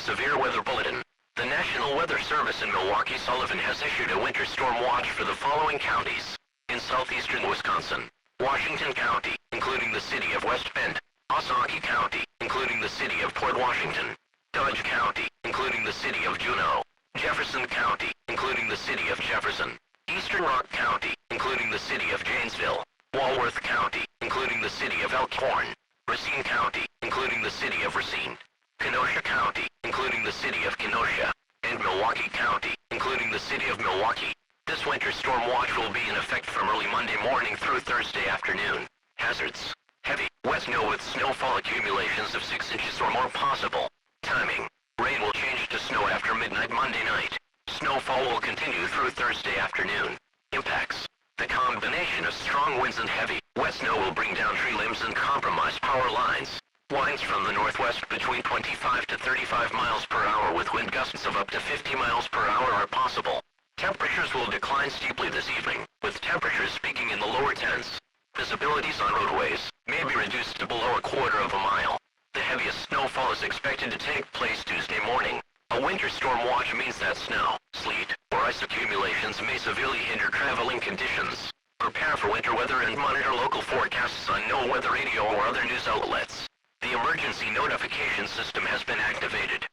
severe weather bulletin. The National Weather Service in Milwaukee Sullivan has issued a winter storm watch for the following counties. In southeastern Wisconsin, Washington County, including the city of West Bend, Ozaukee County, including the city of Port Washington, Dodge County, including the city of Juneau, Jefferson County, including the city of Jefferson, Eastern Rock County, including the city of Janesville, Walworth County, including the city of Elkhorn, Racine County, including the city of Racine, Kenosha County, including the city of Kenosha, and Milwaukee County, including the city of Milwaukee. This winter storm watch will be in effect from early Monday morning through Thursday afternoon. Hazards: heavy, wet snow with snowfall accumulations of 6 inches or more possible. Timing: rain will change to snow after midnight Monday night. Snowfall will continue through Thursday afternoon. Impacts: the combination of strong winds and heavy, wet snow will bring down tree limbs and compromise power lines. Winds from the northwest between 25 to 35 miles per hour with wind gusts of up to 50 miles per hour are possible. Temperatures will decline steeply this evening, with temperatures peaking in the lower 10s. Visibilities on roadways may be reduced to below a quarter of a mile. The heaviest snowfall is expected to take place Tuesday morning. A winter storm watch means that snow, sleet, or ice accumulations may severely hinder traveling conditions. Prepare for winter weather and monitor local forecasts on No Weather Radio or other news outlets. The emergency notification system has been activated.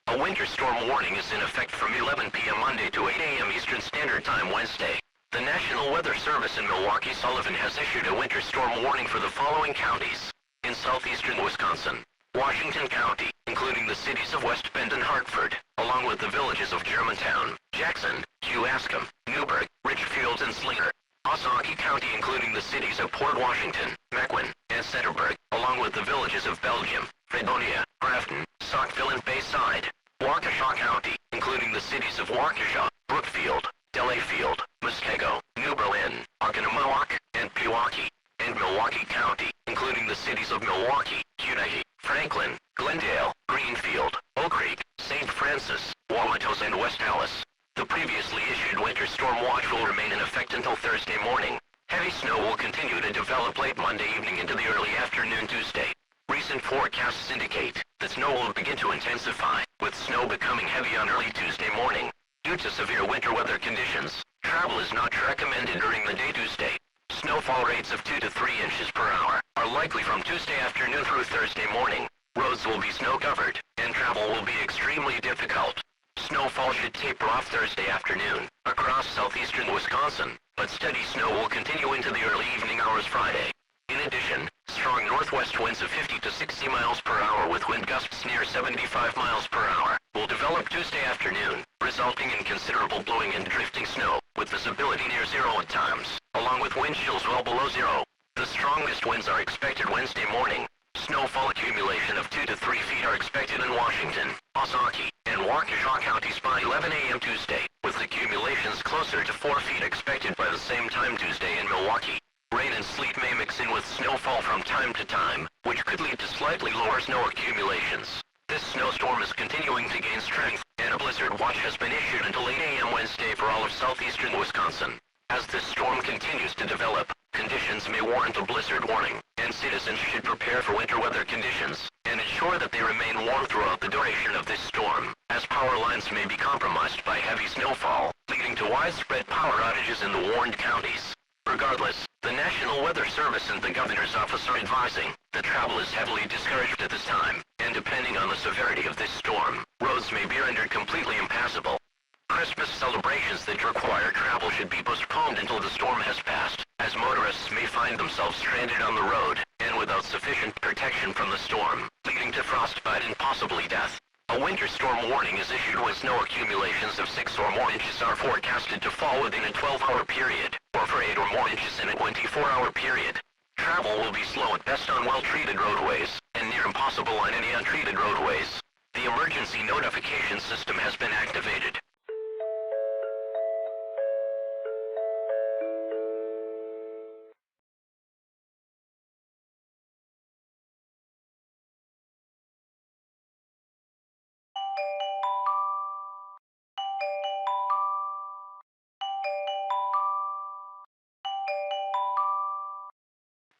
A winter storm warning is in effect from 11 p.m. Monday to 8 a.m. Eastern Standard Time Wednesday. The National Weather Service in Milwaukee Sullivan has issued a winter storm warning for the following counties. In southeastern Wisconsin, Washington County, including the cities of West Bend and Hartford, along with the villages of Germantown, Jackson, Huascom, Newburgh, Richfield and Slinger. Ozaukee County, including the cities of Port Washington, Mequon, and Centerburg, along with the villages of Belgium, Fredonia, Grafton, Saukville and Bayside. Waukesha County, including the cities of Waukesha, Brookfield, Delayfield, Muskego, New Berlin, Oconomowoc, and Pewaukee. And Milwaukee County, including the cities of Milwaukee, Cudahy, Franklin, Glendale, Greenfield, Oak Creek, St. Francis, Wauwatosa and West Allis. The previously issued winter storm watch will remain in effect until Thursday morning. Heavy snow will continue to develop late Monday evening into the early afternoon Tuesday. Recent forecasts indicate that snow will begin to intensify, with snow becoming heavy on early Tuesday morning. Due to severe winter weather conditions, travel is not recommended during the day Tuesday. Snowfall rates of 2 to 3 inches per hour are likely from Tuesday afternoon through Thursday morning. Roads will be snow-covered, and travel will be extremely difficult. Snowfall should taper off Thursday afternoon across southeastern Wisconsin, but steady snow will continue into the early evening hours Friday. In addition, strong northwest winds of 50 to 60 miles per hour with wind gusts near 75 miles per hour will develop Tuesday afternoon, resulting in considerable blowing and drifting snow, with visibility near zero at times, along with wind chills well below zero. The strongest winds are expected Wednesday morning. Snowfall accumulation of 2 to 3 feet are expected in Washington, Ozaukee, and Waukesha counties by 11 a.m. Tuesday, with accumulations closer to 4 feet expected by the same time Tuesday in Milwaukee. Rain and sleet may mix in with snowfall from time to time, which could lead to slightly lower snow accumulations. This snowstorm is continuing to gain strength, and a blizzard watch has been issued until 8 a.m. Wednesday for all of southeastern Wisconsin. As this storm continues to develop, conditions may warrant a blizzard warning, and citizens should prepare for winter weather conditions, and ensure that they remain warm throughout the duration of this storm, as power lines may be compromised by heavy snowfall, leading to widespread power outages in the warned counties. Regardless, the National Weather Service and the Governor's Office are advising that travel is heavily discouraged at this time, and depending on the severity of this storm, roads may be rendered completely impassable. Christmas celebrations that require travel should be postponed until the storm has passed, as motorists may find themselves stranded on the road, and without sufficient protection from the storm, leading to frostbite and possibly death. A winter storm warning is issued when snow accumulations of 6 or more inches are forecasted to fall within a 12-hour period, or for 8 or more inches in a 24-hour period. Travel will be slow at best on well-treated roadways, and near impossible on any untreated roadways. The emergency notification system has been activated.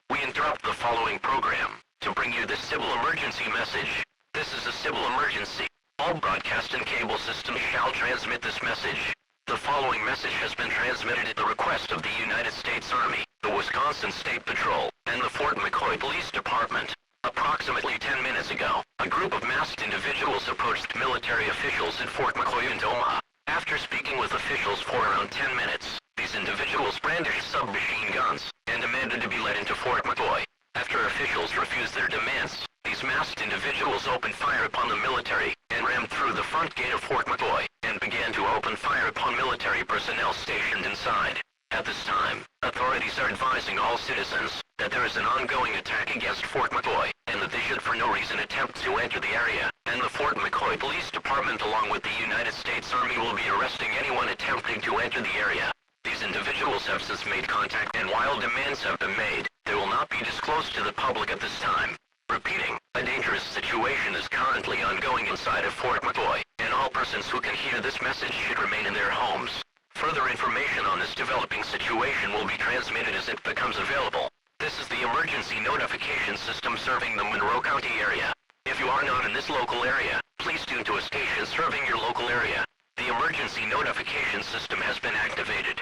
We interrupt the following program to bring you the civil emergency message. This is a civil emergency. All broadcast and cable systems shall transmit this message. The following message has been transmitted at the request of the United States Army, the Wisconsin State Patrol, and the Fort McCoy Police Department. Approximately 10 minutes ago, a group of masked individuals approached military officials at Fort McCoy in Omaha. After speaking with officials for around 10 minutes, these individuals brandished submachine guns and demanded to be led into Fort McCoy. After officials refused their demands, these masked individuals opened fire upon the military and rammed through the front gate of Fort McCoy and began to open fire upon military personnel stationed inside. At this time, authorities are advising all citizens that there is an ongoing attack against Fort McCoy and that they should for no reason attempt to enter the area, and the Fort McCoy Police Department along with the United States Army will be arresting anyone attempting to enter the area. These individuals have since made contact, and while demands have been made, they will not be disclosed to the public at this time. Repeating, a dangerous situation is currently ongoing inside of Fort McCoy, and all persons who can hear this message should remain in their homes. Further information on this developing situation will be transmitted as it becomes available. This is the emergency notification system serving the Monroe County area. If you are not in this local area, please tune to a station serving your local area. The emergency notification system has been activated.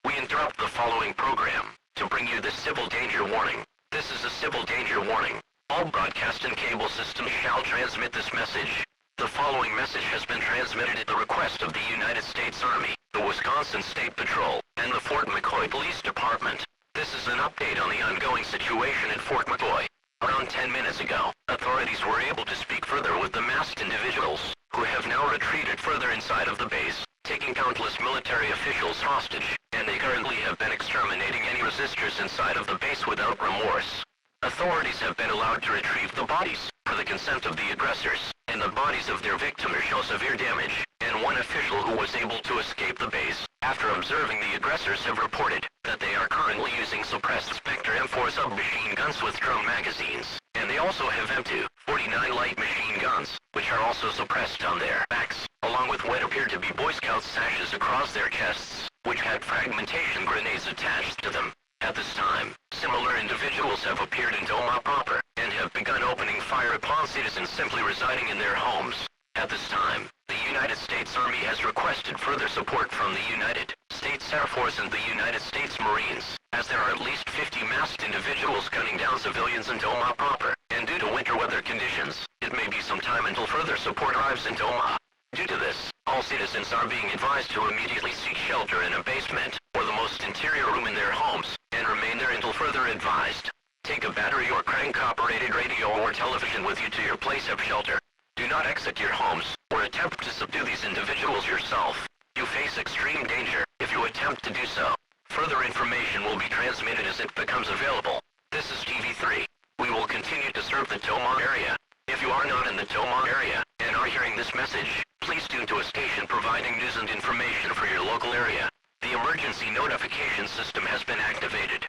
We interrupt the following program to bring you the civil danger warning. This is a civil danger warning. All broadcast and cable systems shall transmit this message. The following message has been transmitted at the request of the United States Army, the Wisconsin State Patrol, and the Fort McCoy Police Department. This is an update on the ongoing situation at Fort McCoy. Around 10 minutes ago, authorities were able to speak further with the masked individuals, who have now retreated further inside of the base, taking countless military officials hostage, and they currently have been exterminating any resistors inside of the base without remorse. Authorities have been allowed to retrieve the bodies, for the consent of the aggressors, and the bodies of their victims show severe damage, and one official who was able to escape the base, after observing the aggressors, have reported that they are currently using suppressed Spectre M4 submachine guns with drum magazines, and they also have M249 light machine guns, which are also suppressed on their backs, along with what appeared to be Boy Scout sashes across their chests, which had fragmentation grenades attached to them. At this time, similar individuals have appeared in Omaha proper, and have begun opening fire upon citizens simply residing in their homes. At this time, the United States Army has requested further support from the United States Air Force and the United States Marines, as there are at least 50 masked individuals gunning down civilians in Omaha proper, and due to winter weather conditions, it may be some time until further support arrives in Omaha. Due to this, all citizens are being advised to immediately seek shelter in a basement, or the most interior room in their homes, and remain there until further advised. Take a battery or crank-operated radio or television with you to your place of shelter. Do not exit your homes, or attempt to subdue these individuals yourself. You face extreme danger if you attempt to do so. Further information will be transmitted as it becomes available. This is TV3. We will continue to serve the Omaha area. If you are not in the Omaha area, and are hearing this message, please tune to a station providing news and information for your local area. The emergency notification system has been activated.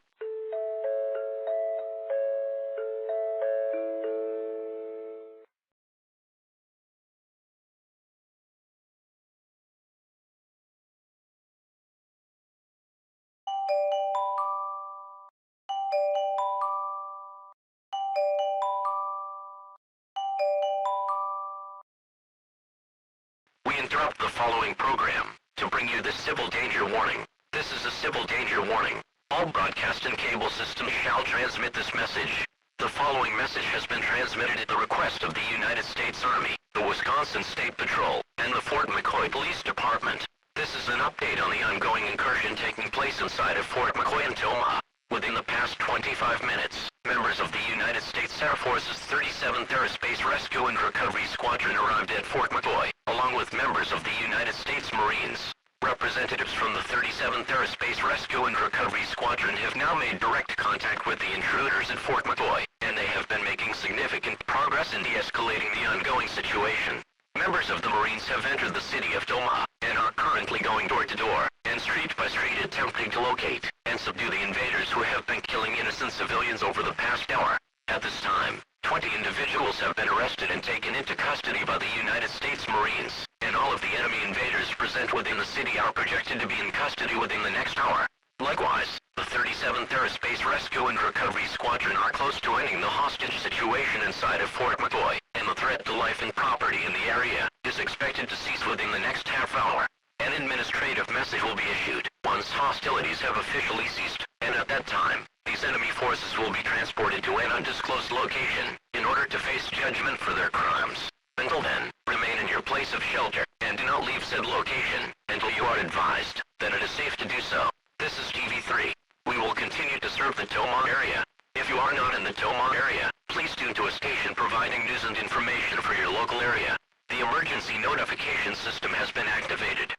We interrupt the following program to bring you the civil danger warning. This is a civil danger warning. All broadcast and cable systems shall transmit this message. The following message has been transmitted at the request of the United States Army, the Wisconsin State Patrol, and the Fort McCoy Police Department. This is an update update on the ongoing incursion taking place inside of Fort McCoy and Toma. Within the past 25 minutes, members of the United States Air Force's 37th Aerospace Rescue and Recovery Squadron arrived at Fort McCoy, along with members of the United States Marines. Representatives from the 37th Aerospace Rescue and Recovery Squadron have now made direct contact with the intruders at Fort McCoy, and they have been making significant progress in de-escalating the ongoing situation. Members of the Marines have entered the city of Toma, and are currently going door to door, and street by street attempting to locate and subdue the invaders who have been killing innocent civilians over the past hour. At this time, 20 individuals have been arrested and taken into custody by the United States Marines, and all of the enemy invaders present within the city are projected to be in custody within the next hour. Likewise, the 37th Aerospace Rescue and Recovery Squadron are close to ending the hostage situation inside of Fort McCoy, and the threat to life and property in the area is expected to cease within the next half hour. An administrative message will be issued once hostilities have officially ceased, and at that time, these enemy forces will be transported to an undisclosed location in order to face judgment for their crimes. Until then, remain in your place of shelter, and do not leave said location until you are advised that it is safe to do so. This is TV3. We will continue to serve the Toma area. If you are not in the Toma area, please tune to a station providing news and information for your local area. The emergency notification system has been activated.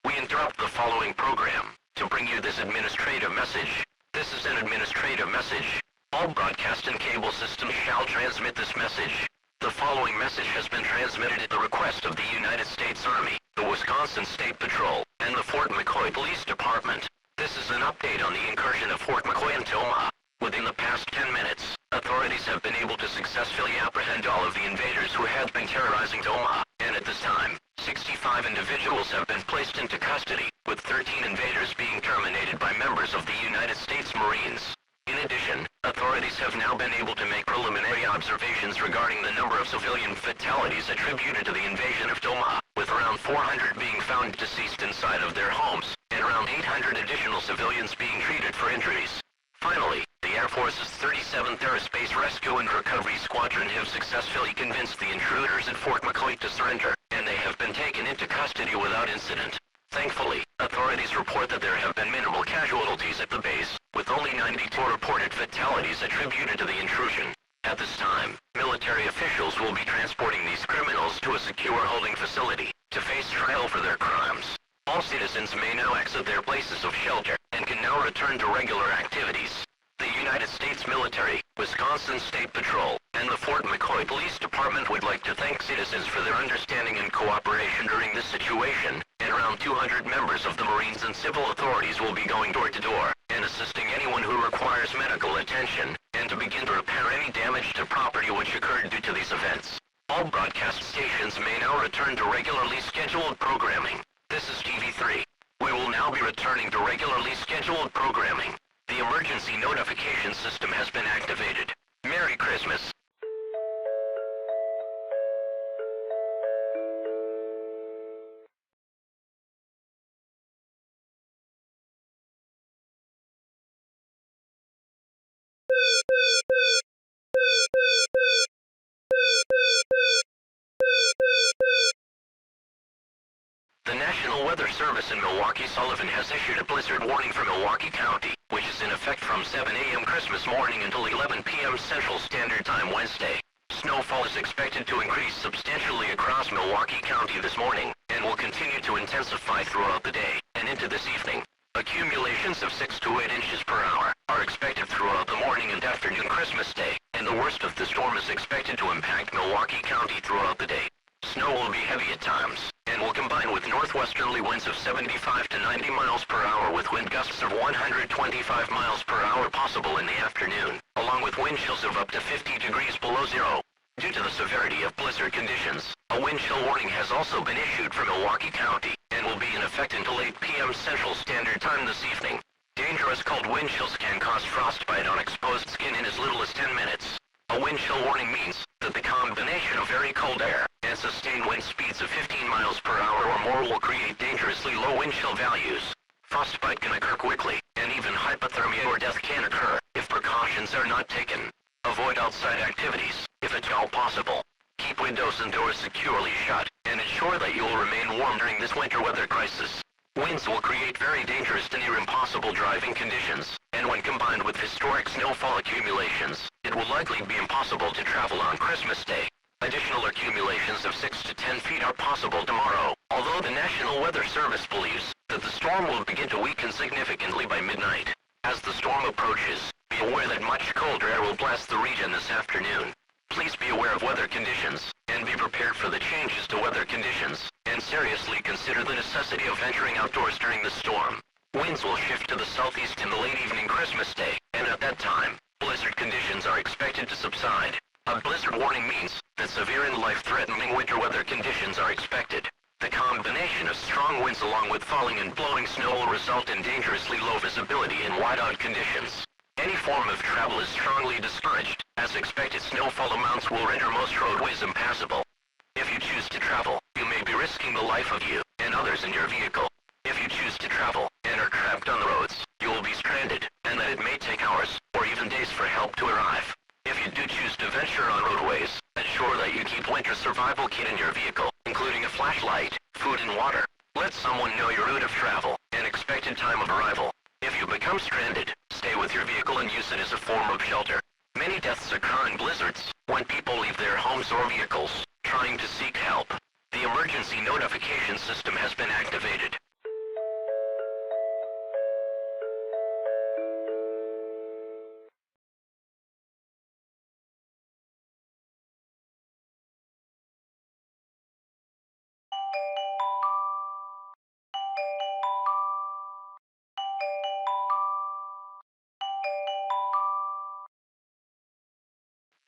We interrupt the following program to bring you this administrative message. This is an administrative message. All broadcast and cable systems shall transmit this message. The following message has been transmitted at the request of the United States Army, the Wisconsin State Patrol, and the Fort McCoy Police Department. This is an update on the incursion of Fort McCoy and Toma. Within the past 10 minutes, authorities have been able to successfully apprehend all of the invaders who had been terrorizing Toma, and at this time, 65 individuals have been placed into custody, with 13 invaders being terminated by members of the United States Marines. In addition, authorities have now been able to make preliminary observations regarding the number of civilian fatalities attributed to the invasion of Toma, with around 400 being found deceased inside of their homes, and around 800 additional civilians being treated for injuries. Finally, the Air Force's 37th Aerospace Rescue and Recovery Squadron have successfully convinced the intruders at Fort McCoy to surrender, and they have been taken into custody without incident. Thankfully, authorities report that there have been minimal casualties at the base, with only 92 reported fatalities attributed to the intrusion. At this time, military officials will be transporting these criminals to a secure holding facility to face trial for their crimes. All citizens may now exit their places of shelter and can now return to regular activities. The United States Military, Wisconsin State Patrol, and the Fort McCoy Police Department would like to thank citizens for their understanding and cooperation during this situation, and around 200 members of the Marines and civil authorities will be going door to door and assisting anyone who requires medical attention, and to begin to repair any damage to property which occurred due to these events. All broadcast stations may now return to regularly scheduled programming. This is TV3. We will now be returning to regularly scheduled programming. The emergency notification system has been activated. Merry Christmas. The National Weather Service in Milwaukee Sullivan has issued a blizzard warning for Milwaukee County, which is in effect from 7 a.m. Christmas morning until 11 p.m. Central Standard Time Wednesday. Snowfall is expected to increase substantially across Milwaukee County this morning, and will continue to intensify throughout the day and into this evening. Accumulations of 6 to 8 inches per hour are expected throughout the morning and afternoon Christmas Day, and the worst of the storm is expected to impact Milwaukee County throughout the day. Snow will be heavy at times, and will combine with northwesterly winds of 75 to 90 miles per hour with wind gusts of 125 miles per hour possible in the afternoon, along with wind chills of up to 50 degrees below zero. Due to the severity of blizzard conditions, a wind chill warning has also been issued for Milwaukee County, and will be in effect until 8 p.m. Central Standard Time this evening. Dangerous cold wind chills can cause frostbite on exposed skin in as little as 10 minutes. A wind wind chill warning means that the combination of very cold air and sustained wind speeds of 15 miles per hour or more will create dangerously low wind chill values. Frostbite can occur quickly, and even hypothermia or death can occur if precautions are not taken. Avoid outside activities, if at all possible. Keep windows and doors securely shut, and ensure that you will remain warm during this winter weather crisis. Winds will create very dangerous to near impossible driving conditions, and when combined with historic snowfall accumulations, it will likely be impossible to travel on Christmas Day. Additional accumulations of 6 to 10 feet are possible tomorrow, although the National Weather Service believes that the storm will begin to weaken significantly by midnight. As the storm approaches, be aware that much colder air will blast the region this afternoon. Please be aware of weather conditions, and be prepared for the changes to weather conditions, and seriously consider the necessity of venturing outdoors during the storm. Winds will shift to the southeast in the late evening Christmas Day, and at that time, blizzard conditions are expected to subside. A blizzard warning means that severe and life-threatening winter weather conditions are expected. The combination of strong winds along with falling and blowing snow will result in dangerously low visibility and whiteout conditions. Any form of travel is strongly discouraged, as expected snowfall amounts will render most roadways impassable. If you choose to travel, you may be risking the life of you and others in your vehicle. If you choose to travel and are trapped on the roads, you will be stranded, and that it may take hours or even days for help to arrive. If you do choose to venture on roadways, ensure that you keep winter survival kit in your vehicle, including a flashlight, food and water. Let someone know your route of travel and expected time of arrival. If you become stranded, stay with your vehicle and use it as a form of shelter. Many deaths occur in blizzards when people leave their homes or vehicles, trying to seek help. The emergency notification system has been activated.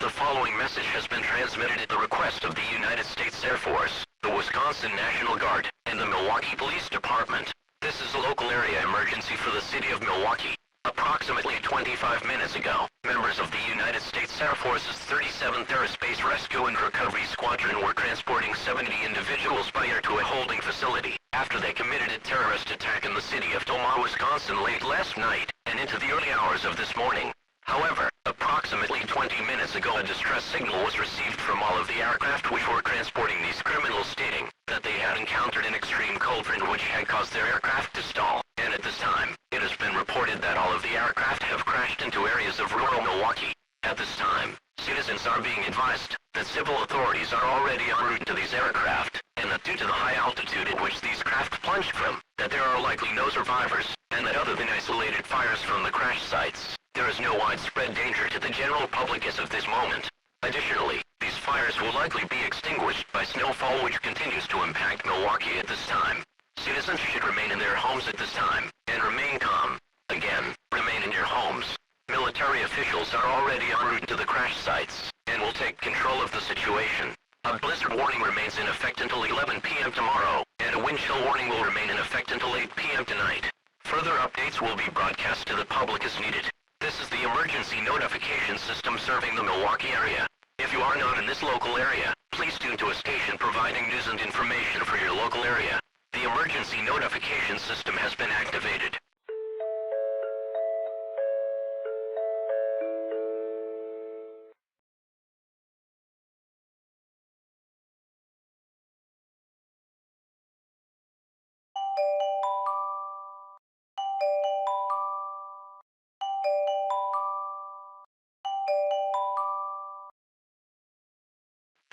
The following message has been transmitted at the request of the United States Air Force, the Wisconsin National Guard, and the Milwaukee Police Department. This is a local area emergency for the city of Milwaukee. Approximately 25 minutes ago, members of the United States Air Force's 37th Aerospace Rescue and Recovery Squadron were transporting 70 individuals by air to a holding facility after they committed a terrorist attack in the city of Tomah, Wisconsin late last night and into the early hours of this morning. However, approximately 20 minutes ago a distress signal was received from all of the aircraft which were transporting these criminals stating that they had encountered an extreme cold front which had caused their aircraft to stall, and at this time, it has been reported that all of the aircraft have crashed into areas of rural Milwaukee. At this time, citizens are being advised that civil authorities are already en route to these aircraft, and that due to the high altitude at which these craft plunged from, that there are likely no survivors, and that other than isolated fires from the crash sites, there is no widespread danger to the general public as of this moment. Additionally, these fires will likely be extinguished by snowfall which continues to impact Milwaukee at this time. Citizens should remain in their homes at this time, and remain calm. Again, remain in your homes. Military officials are already en route to the crash sites, and will take control of the situation. A blizzard warning remains in effect until 11 p.m. tomorrow, and a wind chill warning will remain in effect until 8 p.m. tonight. Further updates will be broadcast to the public as needed. This is the emergency notification system serving the Milwaukee area. If you are not in this local area, please tune to a station providing news and information for your local area. The emergency notification system has been activated.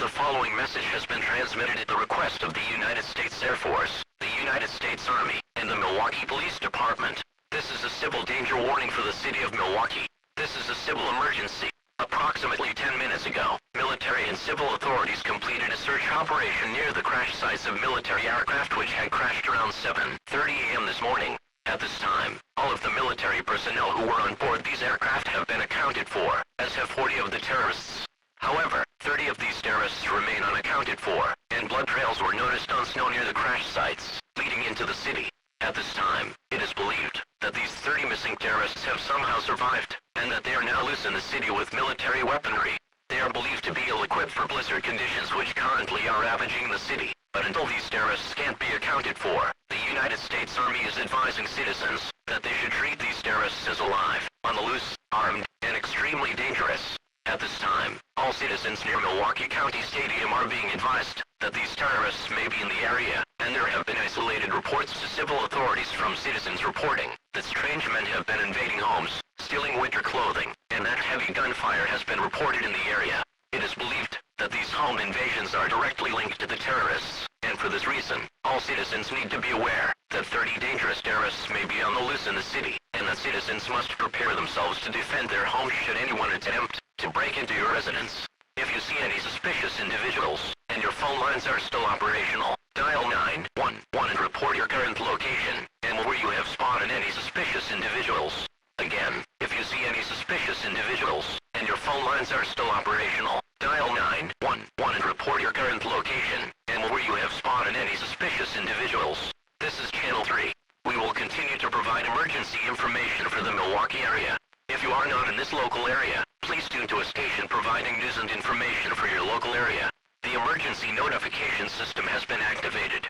The following message has been transmitted at the request of the United States Air Force, the United States Army, and the Milwaukee Police Department. This is a civil danger warning for the city of Milwaukee. This is a civil emergency. Approximately 10 minutes ago, military and civil authorities completed a search operation near the crash sites of military aircraft which had crashed around 7:30 a.m. this morning. At this time, all of the military personnel who were on board these aircraft have been accounted for, as have 40 of the terrorists. However, 30 of these terrorists remain unaccounted for, and blood trails were noticed on snow near the crash sites, leading into the city. At this time, it is believed that these 30 missing terrorists have somehow survived, and that they are now loose in the city with military weaponry. They They are believed to be ill-equipped for blizzard conditions which currently are ravaging the city. But until these terrorists can't be accounted for, the United States Army is advising citizens that they should treat these terrorists as alive, on the loose, armed, and extremely dangerous. At this time, all citizens near Milwaukee County Stadium are being advised that these terrorists may be in the area, and there have been isolated reports to civil authorities from citizens reporting that strange men have been invading homes, stealing winter clothing, and that heavy gunfire has been reported in the area. It is believed that these home invasions are directly linked to the terrorists, and for this reason, all citizens need to be aware that 30 dangerous terrorists may be on the loose in the city, and that citizens must prepare themselves to defend their homes should anyone attempt to break into your residence. If you see any suspicious individuals, and your phone lines are still operational, dial 911 and report your current location, and where you have spotted any suspicious individuals. Again, if you see any suspicious individuals, and your phone lines are still operational, dial 911 and report your current location, and where you have spotted any suspicious individuals. This is Channel 3. We will continue to provide emergency information for the Milwaukee area. If you are not in this local area, please tune to a station providing news and information for your local area. The emergency notification system has been activated.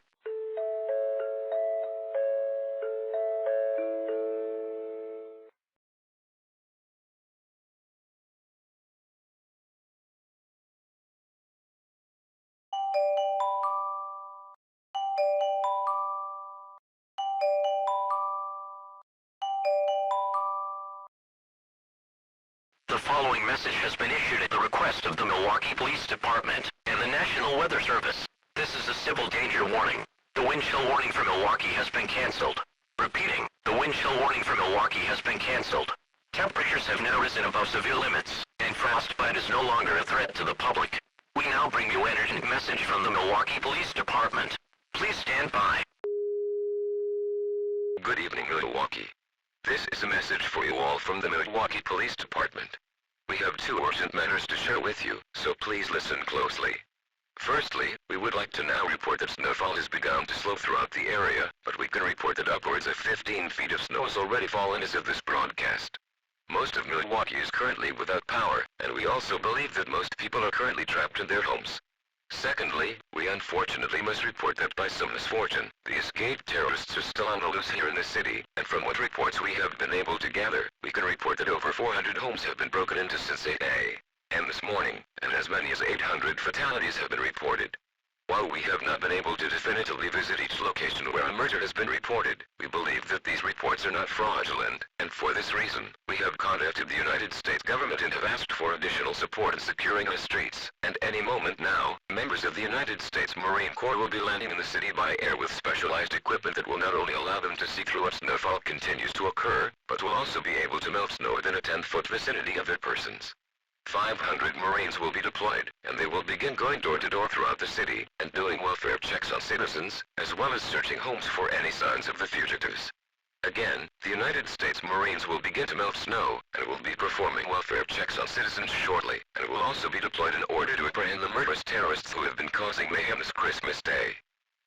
The following message has been issued at the request of the Milwaukee Police Department and the National Weather Service. This is a civil danger warning. The wind chill warning for Milwaukee has been canceled. Repeating, the wind chill warning for Milwaukee has been canceled. Temperatures have now risen above severe limits, and frostbite is no longer a threat to the public. We now bring you an urgent message from the Milwaukee Police Department. Please stand by. Good evening, Milwaukee. This is a message for you all from the Milwaukee Police Department. We have two urgent matters to share with you, so please listen closely. Firstly, we would like to now report that snowfall has begun to slow throughout the area, but we can report that upwards of 15 feet of snow has already fallen as of this broadcast. Most of Milwaukee is currently without power, and we also believe that most people are currently trapped in their homes. Secondly, we unfortunately must report that by some misfortune, the escaped terrorists are still on the loose here in the city, and from what reports we have been able to gather, we can report that over 400 homes have been broken into since 8 a.m. this morning, and as many as 800 fatalities have been reported. While we have not been able to definitively visit each location where a murder has been reported, we believe that these reports are not fraudulent, and for this reason, we have contacted the United States government and have asked for additional support in securing the streets, and any moment now, members of the United States Marine Corps will be landing in the city by air with specialized equipment that will not only allow them to see through what snowfall continues to occur, but will also be able to melt snow within a 10-foot vicinity of their persons. 500 Marines will be deployed, and they will begin going door to door throughout the city, and doing welfare checks on citizens, as well as searching homes for any signs of the fugitives. Again, the United States Marines will begin to melt snow, and will be performing welfare checks on citizens shortly, and will also be deployed in order to apprehend the murderous terrorists who have been causing mayhem this Christmas Day.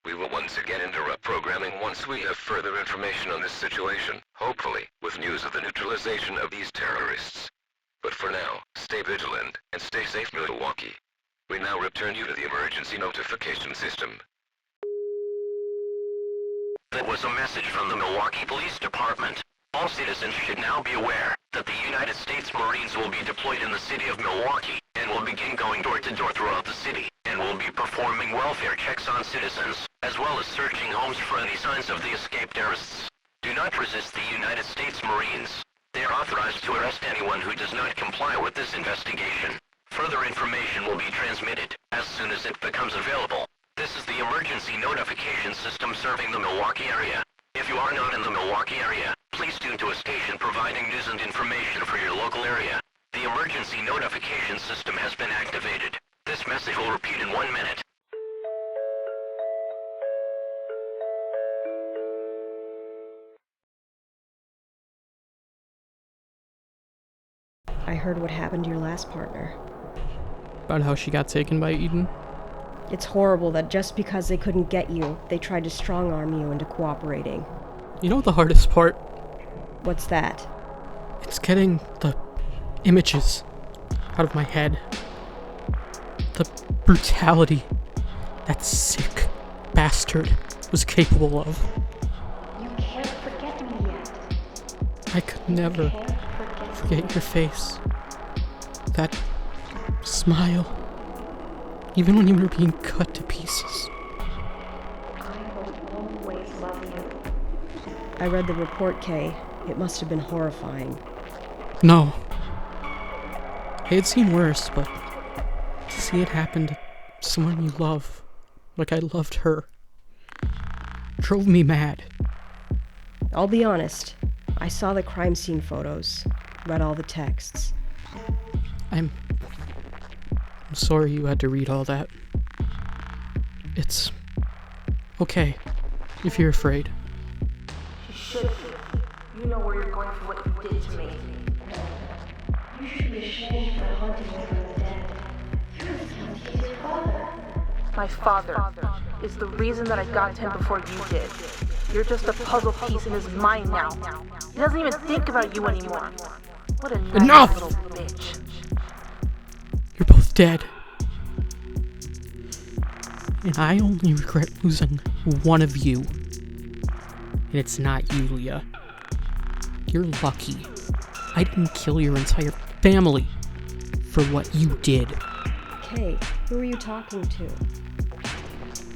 We will once again interrupt programming once we have further information on this situation, hopefully, with news of the neutralization of these terrorists. But for now, stay vigilant, and stay safe, Milwaukee. We now return you to the emergency notification system. That was a message from the Milwaukee Police Department. All citizens should now be aware that the United States Marines will be deployed in the city of Milwaukee, and will begin going door to door throughout the city, and will be performing welfare checks on citizens, as well as searching homes for any signs of the escaped terrorists. Do not resist the United States Marines. They are authorized to arrest anyone who does not comply with this investigation. Further information will be transmitted as soon as it becomes available. This is the emergency notification system serving the Milwaukee area. If you are not in the Milwaukee area, please tune to a station providing news and information for your local area. The emergency notification system has been activated. This message will repeat in 1 minute. I heard what happened to your last partner. About how she got taken by Eden? It's horrible that just because they couldn't get you, they tried to strong-arm you into cooperating. You know the hardest part? What's that? It's getting the images out of my head. The brutality that sick bastard was capable of. You can't forget me yet. I could never forget your face. That smile. Even when you were being cut to pieces. I will always love you. I read the report, Kay. It must have been horrifying. No. I had seen worse, but to see it happen to someone you love, like I loved her, drove me mad. I'll be honest. I saw the crime scene photos, read all the texts. I'm sorry you had to read all that. It's okay if you're afraid. You should be. You know where you're going for what you did to me. You should be ashamed for hunting me from the dead. You're as guilty as your father. My father is the reason that I got to him before you did. You're just a puzzle piece in his mind now. He doesn't even think about you anymore. What a nice Enough! little bitch. You're both dead. And I only regret losing one of you. And it's not you, Leah. You're lucky. I didn't kill your entire family for what you did. Kay, who are you talking to?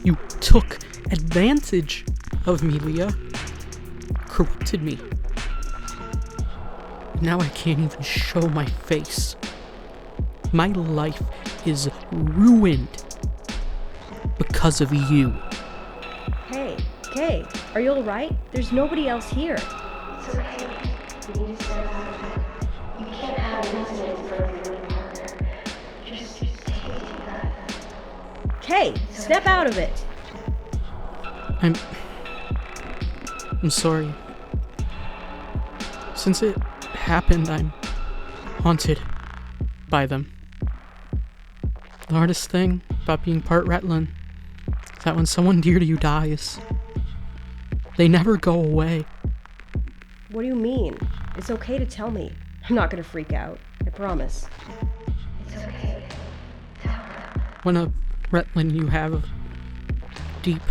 You took advantage of me, Leah. Corrupted me. Now I can't even show my face. My life is ruined because of you. Hey, Kay, are you alright? There's nobody else here. It's okay. You need to step out of it. You can't have an incident in front of your living partner. Just take a deep breath. Kay, step out of it! I'm sorry. Since it happened, I'm haunted by them. The hardest thing about being part Retlin is that when someone dear to you dies, they never go away. What do you mean? It's okay to tell me. I'm not gonna freak out. I promise. It's okay. Tell her. When a Retlin you have a deep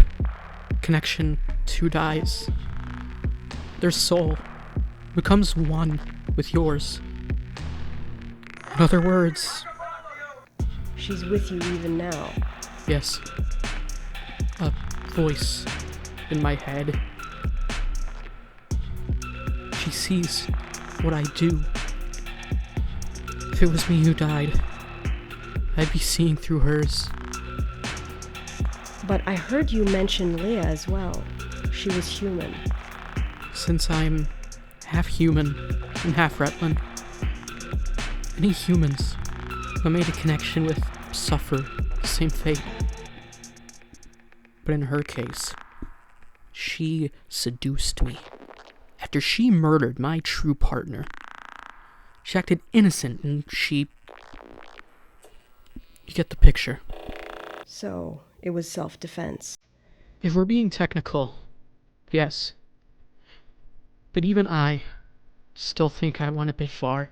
connection to dies, their soul becomes one with yours. In other words, She's with you even now. yes, a voice in my head. She sees what I do. If it was me who died, I'd be seeing through hers. But I heard you mention Leah as well. She was human. Since I'm half human and half Retlin, any humans who made a connection with suffer the same fate. But in her case, she seduced me. After she murdered my true partner, she acted innocent and you get the picture. So, it was self-defense. If we're being technical, yes. But even I still think I went a bit far.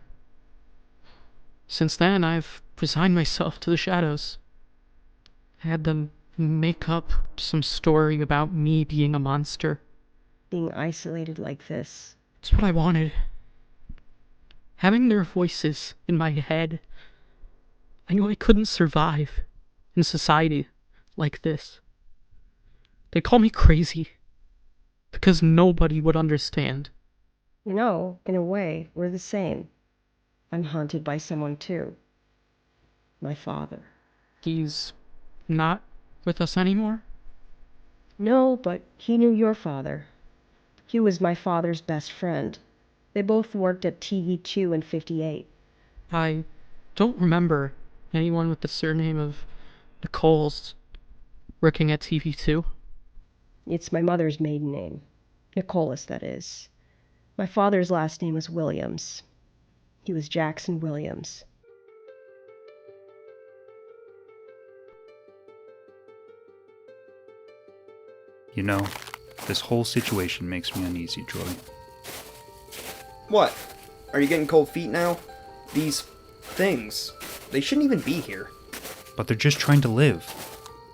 Since then, I've resigned myself to the shadows. I had them make up some story about me being a monster. Being isolated like this. It's what I wanted. Having their voices in my head, I knew I couldn't survive in society like this. They'd call me crazy because nobody would understand. You know, in a way, we're the same. I'm haunted by someone too. My father. He's not with us anymore? No, but he knew your father. He was my father's best friend. They both worked at TV2 in 58. I don't remember anyone with the surname of Nichols working at TV2. It's my mother's maiden name. Nicholas, that is. My father's last name was Williams. He was Jackson Williams. You know, this whole situation makes me uneasy, Troy. What? Are you getting cold feet now? These things, they shouldn't even be here. But they're just trying to live.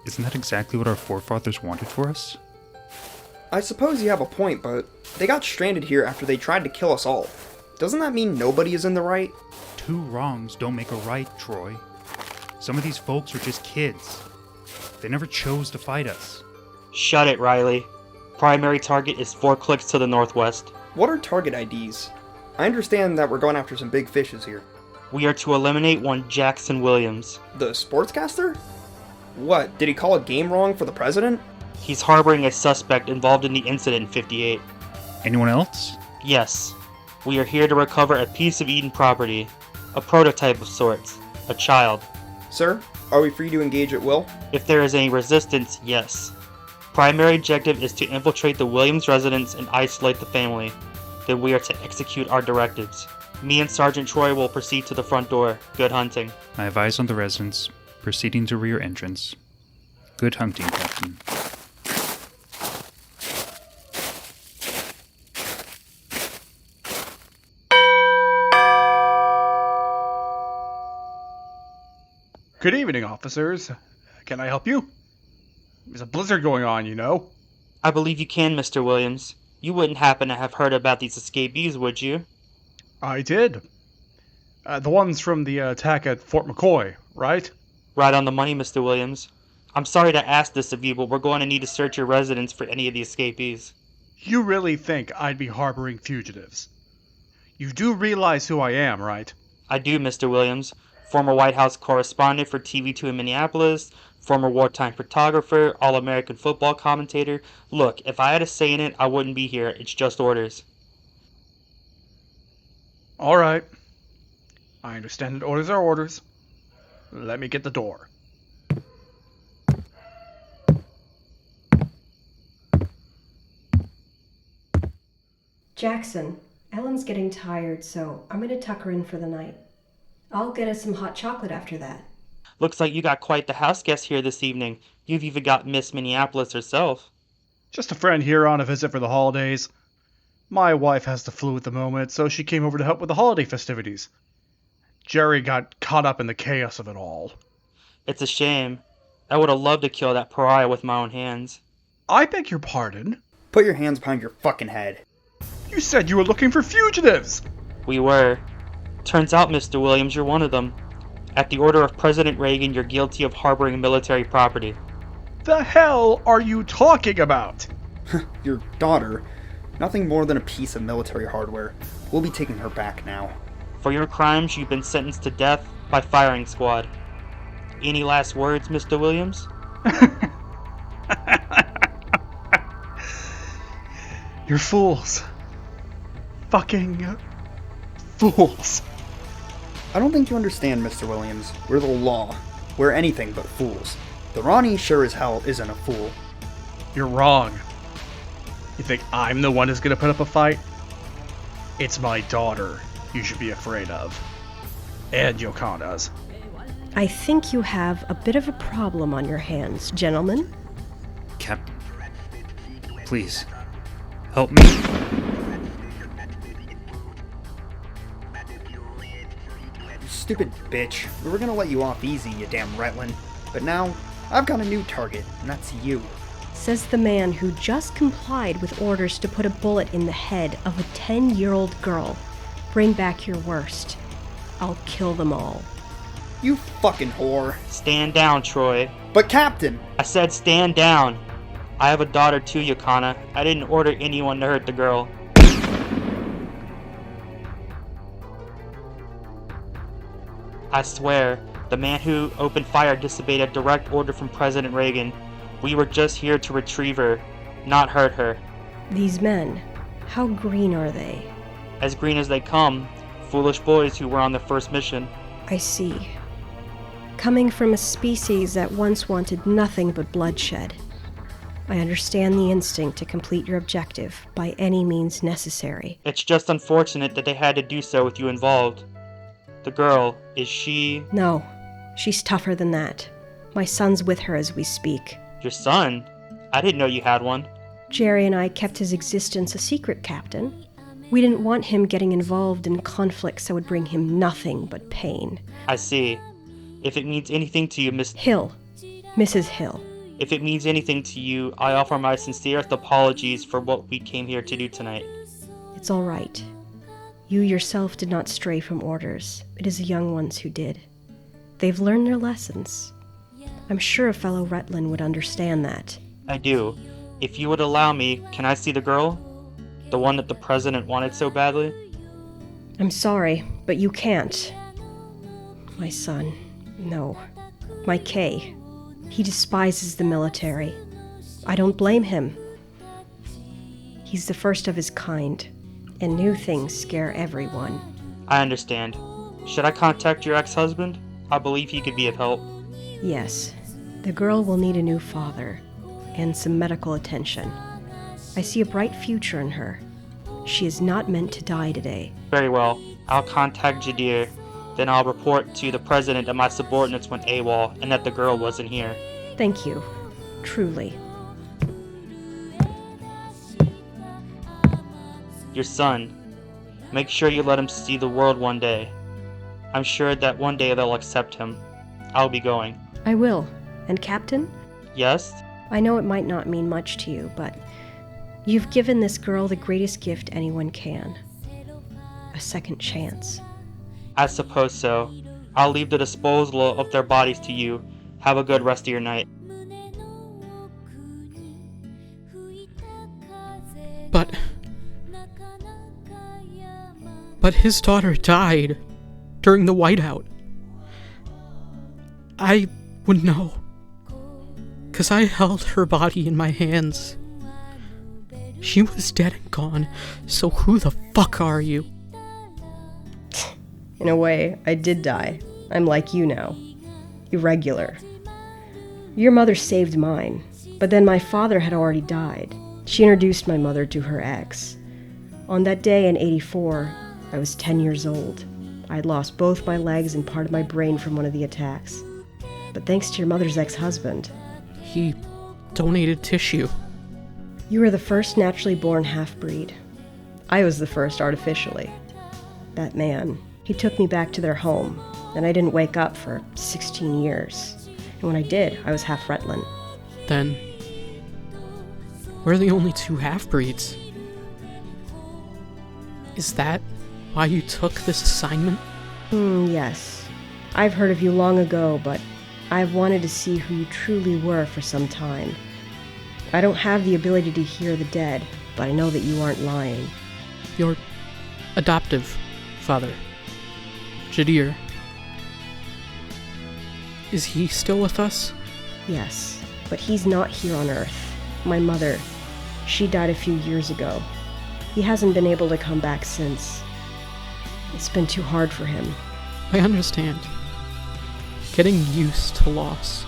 Isn't that exactly what our forefathers wanted for us? I suppose you have a point, but they got stranded here after they tried to kill us all. Doesn't that mean nobody is in the right? 2 wrongs don't make a right, Troy. Some of these folks are just kids. They never chose to fight us. Shut it, Riley. Primary target is 4 clicks to the northwest. What are target IDs? I understand that we're going after some big fishes here. We are to eliminate one Jackson Williams. The sportscaster? What, did he call a game wrong for the president? He's harboring a suspect involved in the incident in 58. Anyone else? Yes. We are here to recover a piece of Eden property. A prototype of sorts. A child. Sir, are we free to engage at will? If there is any resistance, yes. Primary objective is to infiltrate the Williams residence and isolate the family. Then we are to execute our directives. Me and Sergeant Troy will proceed to the front door. Good hunting. I have eyes on the residence, proceeding to rear entrance. Good hunting, Captain. Good evening, officers. Can I help you? There's a blizzard going on, you know. I believe you can, Mr. Williams. You wouldn't happen to have heard about these escapees, would you? I did. The ones from the attack at Fort McCoy, right? Right on the money, Mr. Williams. I'm sorry to ask this of you, but we're going to need to search your residence for any of the escapees. You really think I'd be harboring fugitives? You do realize who I am, right? I do, Mr. Williams. Former White House correspondent for TV2 in Minneapolis, former wartime photographer, all-American football commentator. Look, if I had a say in it, I wouldn't be here. It's just orders. All right. I understand that orders are orders. Let me get the door. Jackson, Ellen's getting tired, so I'm going to tuck her in for the night. I'll get us some hot chocolate after that. Looks like you got quite the house guest here this evening. You've even got Miss Minneapolis herself. Just a friend here on a visit for the holidays. My wife has the flu at the moment, so she came over to help with the holiday festivities. Jerry got caught up in the chaos of it all. It's a shame. I would have loved to kill that pariah with my own hands. I beg your pardon? Put your hands behind your fucking head. You said you were looking for fugitives! We were. Turns out, Mr. Williams, you're one of them. At the order of President Reagan, you're guilty of harboring military property. The hell are you talking about? Your daughter. Nothing more than a piece of military hardware. We'll be taking her back now. For your crimes, you've been sentenced to death by firing squad. Any last words, Mr. Williams? You're fools. Fucking fools. I don't think you understand, Mr. Williams. We're the law. We're anything but fools. The Ronnie sure as hell isn't a fool. You're wrong. You think I'm the one who's gonna put up a fight? It's my daughter you should be afraid of. And Yokana's. I think you have a bit of a problem on your hands, gentlemen. Captain, please, help me. Stupid bitch. We were gonna let you off easy, you damn Retlin. But now, I've got a new target, and that's you. Says the man who just complied with orders to put a bullet in the head of a 10-year-old girl. Bring back your worst. I'll kill them all. You fucking whore. Stand down, Troy. But Captain! I said stand down. I have a daughter too, Yokana. I didn't order anyone to hurt the girl. I swear, the man who opened fire disobeyed a direct order from President Reagan. We were just here to retrieve her, not hurt her. These men, how green are they? As green as they come, foolish boys who were on their first mission. I see. Coming from a species that once wanted nothing but bloodshed. I understand the instinct to complete your objective by any means necessary. It's just unfortunate that they had to do so with you involved. The girl, is she... No, she's tougher than that. My son's with her as we speak. Your son? I didn't know you had one. Jerry and I kept his existence a secret, Captain. We didn't want him getting involved in conflicts that would bring him nothing but pain. I see. If it means anything to you, Hill. Mrs. Hill. If it means anything to you, I offer my sincerest apologies for what we came here to do tonight. It's all right. You yourself did not stray from orders. It is the young ones who did. They've learned their lessons. I'm sure a fellow Retland would understand that. I do. If you would allow me, can I see the girl? The one that the president wanted so badly? I'm sorry, but you can't. My son. No. My K. He despises the military. I don't blame him. He's the first of his kind, and new things scare everyone. I understand. Should I contact your ex-husband? I believe he could be of help. Yes. The girl will need a new father, and some medical attention. I see a bright future in her. She is not meant to die today. Very well. I'll contact Jadir. Then I'll report to the president that my subordinates went AWOL and that the girl wasn't here. Thank you. Truly. Your son. Make sure you let him see the world one day. I'm sure that one day they'll accept him. I'll be going. I will. And Captain? Yes? I know it might not mean much to you, but you've given this girl the greatest gift anyone can. A second chance. I suppose so. I'll leave the disposal of their bodies to you. Have a good rest of your night. But his daughter died during the Whiteout. I would know. 'Cause I held her body in my hands. She was dead and gone, so who the fuck are you? In a way, I did die. I'm like you now. Irregular. Your mother saved mine, but then my father had already died. She introduced my mother to her ex. On that day in '84, I was 10 years old. I had lost both my legs and part of my brain from one of the attacks. But thanks to your mother's ex-husband. He donated tissue. You were the first naturally born half-breed. I was the first artificially. That man, he took me back to their home, and I didn't wake up for 16 years. And when I did, I was half Retland. Then, we're the only two half-breeds. Is that why you took this assignment? Yes. I've heard of you long ago, but I've wanted to see who you truly were for some time. I don't have the ability to hear the dead, but I know that you aren't lying. Your adoptive father, Jadir. Is he still with us? Yes, but he's not here on Earth. My mother, she died a few years ago. He hasn't been able to come back since. It's been too hard for him. I understand. Getting used to loss.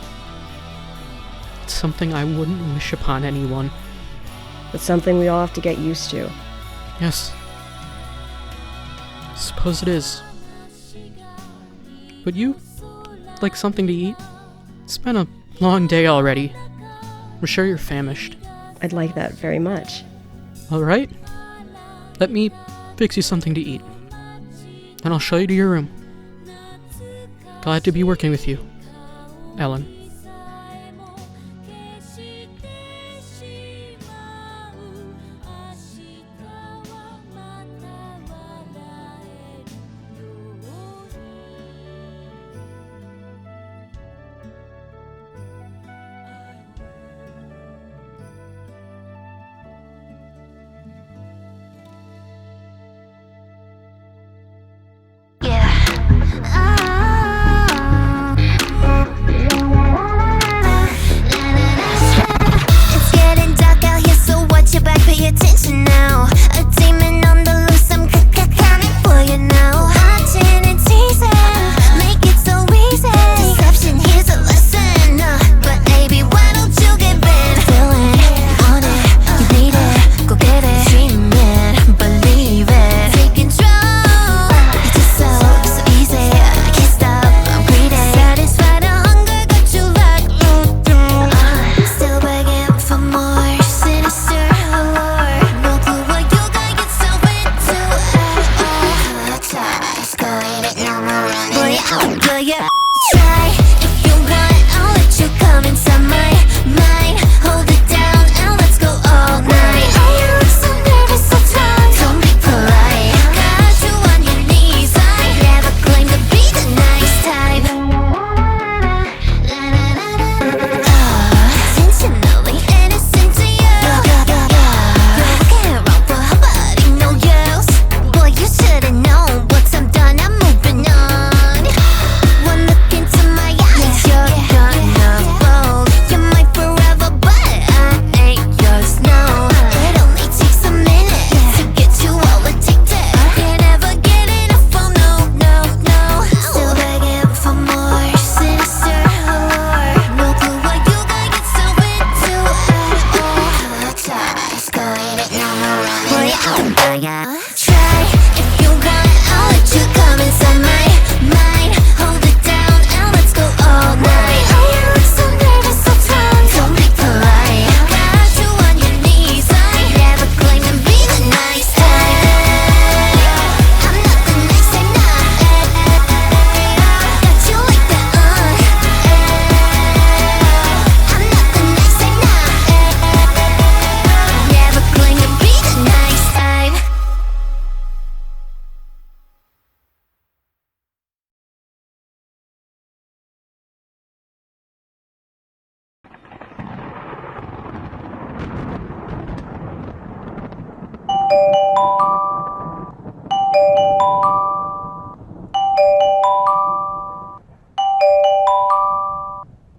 It's something I wouldn't wish upon anyone. But something we all have to get used to. Yes. Suppose it is. Would you like something to eat? It's been a long day already. I'm sure you're famished. I'd like that very much. Alright. Let me fix you something to eat. And I'll show you to your room. Glad to be working with you, Ellen. Pay attention now. A demon on the loose, I'm coming for you now. Watching and teasing, make it so easy. Deception, here's a lesson. But baby, why don't you give in? Feeling, want it, you need it, go get it. Dream it, believe it. Take control, it's just so easy. I can't stop, I'm greedy. Satisfy the hunger, got you like still begging for more. Sinister. Try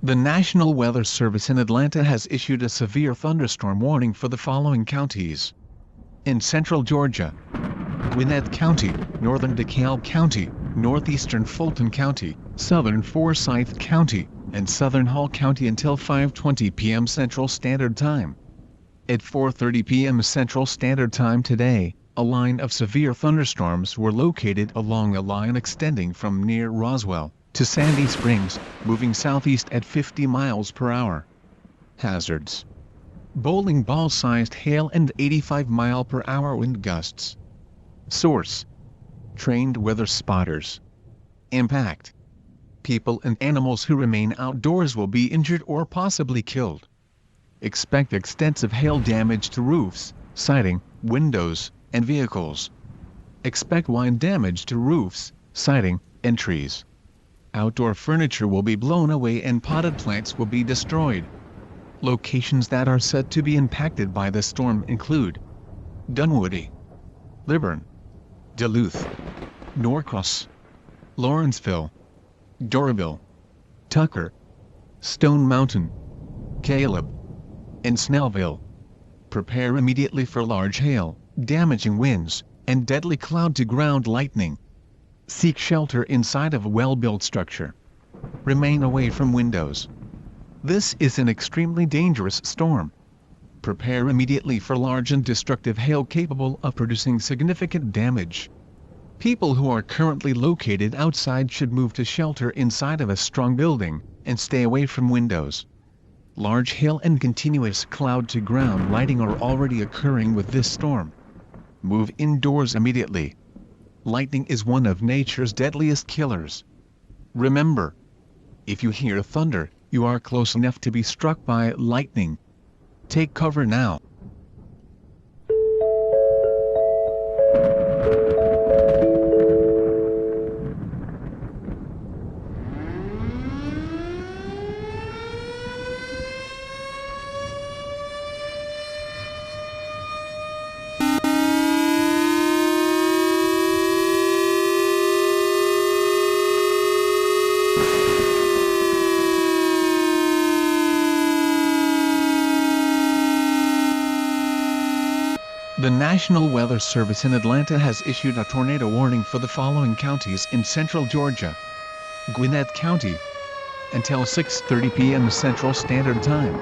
The National Weather Service in Atlanta has issued a severe thunderstorm warning for the following counties. In central Georgia, Gwinnett County, northern DeKalb County, northeastern Fulton County, southern Forsyth County, and southern Hall County until 5:20 p.m. Central Standard Time. At 4:30 p.m. Central Standard Time today, a line of severe thunderstorms were located along a line extending from near Roswell to Sandy Springs, moving southeast at 50 miles per hour. Hazards: bowling ball-sized hail and 85-mile-per-hour wind gusts. Source: trained weather spotters. Impact: people and animals who remain outdoors will be injured or possibly killed. Expect extensive hail damage to roofs, siding, windows, and vehicles. Expect wind damage to roofs, siding, and trees. Outdoor furniture will be blown away and potted plants will be destroyed. Locations that are said to be impacted by the storm include Dunwoody, Liburn, Duluth, Norcross, Lawrenceville, Doraville, Tucker, Stone Mountain, Caleb, and Snellville. Prepare immediately for large hail, damaging winds, and deadly cloud-to-ground lightning. Seek shelter inside of a well-built structure. Remain away from windows. This is an extremely dangerous storm. Prepare immediately for large and destructive hail capable of producing significant damage. People who are currently located outside should move to shelter inside of a strong building, and stay away from windows. Large hail and continuous cloud-to-ground lighting are already occurring with this storm. Move indoors immediately. Lightning is one of nature's deadliest killers. Remember, if you hear thunder, you are close enough to be struck by lightning. Take cover now. The National Weather Service in Atlanta has issued a tornado warning for the following counties in central Georgia. Gwinnett County, until 6:30 p.m. Central Standard Time.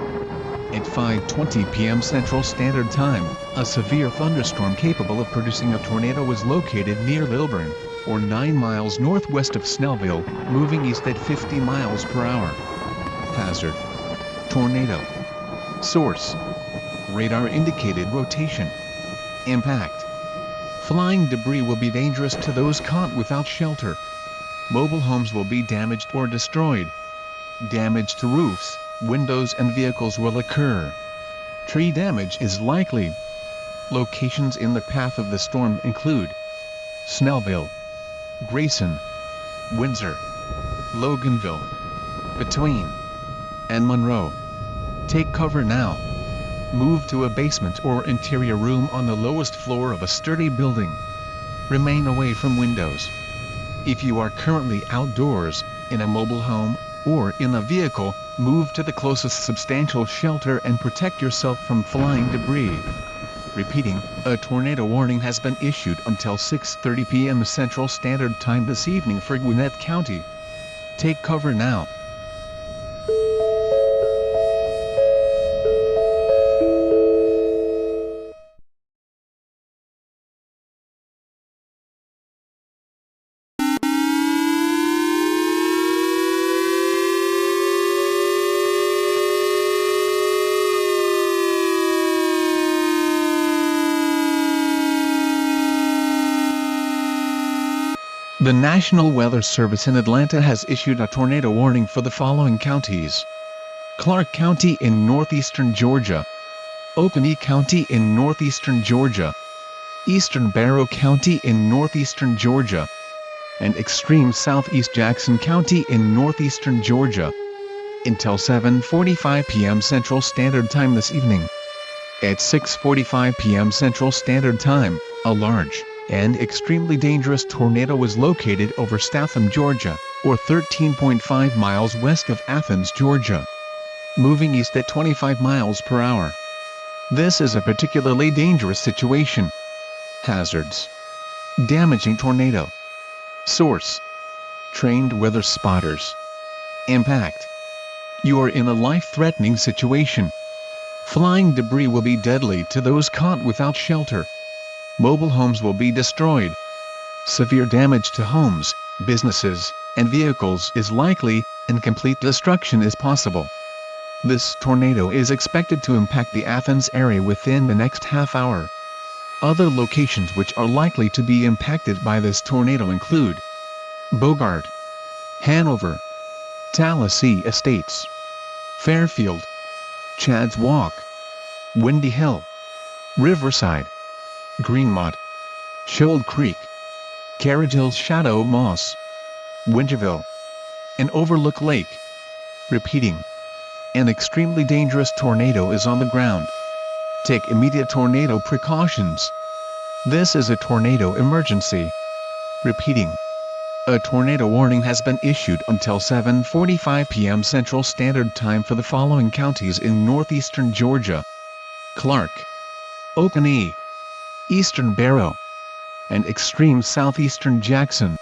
At 5:20 p.m. Central Standard Time, a severe thunderstorm capable of producing a tornado was located near Lilburn, or 9 miles northwest of Snellville, moving east at 50 miles per hour. Hazard: tornado. Source: radar indicated rotation. Impact: flying debris will be dangerous to those caught without shelter. Mobile homes will be damaged or destroyed. Damage to roofs, windows and vehicles will occur. Tree damage is likely. Locations in the path of the storm include Snellville, Grayson, Windsor, Loganville, Between, and Monroe. Take cover now. Move to a basement or interior room on the lowest floor of a sturdy building. Remain away from windows. If you are currently outdoors, in a mobile home, or in a vehicle, move to the closest substantial shelter and protect yourself from flying debris. Repeating, a tornado warning has been issued until 6:30 p.m. Central Standard Time this evening for Gwinnett County. Take cover now. The National Weather Service in Atlanta has issued a tornado warning for the following counties: Clark County in northeastern Georgia, Oconee County in northeastern Georgia, Eastern Barrow County in northeastern Georgia, and extreme southeast Jackson County in northeastern Georgia. Until 7:45 p.m. Central Standard Time this evening. At 6:45 p.m. Central Standard Time, a large and extremely dangerous tornado was located over Statham, Georgia, or 13.5 miles west of Athens, Georgia, moving east at 25 miles per hour. This is a particularly dangerous situation. Hazards. Damaging tornado. Source. Trained weather spotters. Impact. You are in a life-threatening situation. Flying debris will be deadly to those caught without shelter. Mobile homes will be destroyed. Severe damage to homes, businesses, and vehicles is likely, and complete destruction is possible. This tornado is expected to impact the Athens area within the next half hour. Other locations which are likely to be impacted by this tornado include Bogart, Hanover, Tallahassee Estates, Fairfield, Chad's Walk, Windy Hill, Riverside, Greenmont, Shoal Creek, Carriage Hills Shadow Moss, Winterville, and Overlook Lake. Repeating. An extremely dangerous tornado is on the ground. Take immediate tornado precautions. This is a tornado emergency. Repeating. A tornado warning has been issued until 7:45 p.m. Central Standard Time for the following counties in northeastern Georgia: Clark, Oconee, Eastern Barrow, and extreme southeastern Jackson.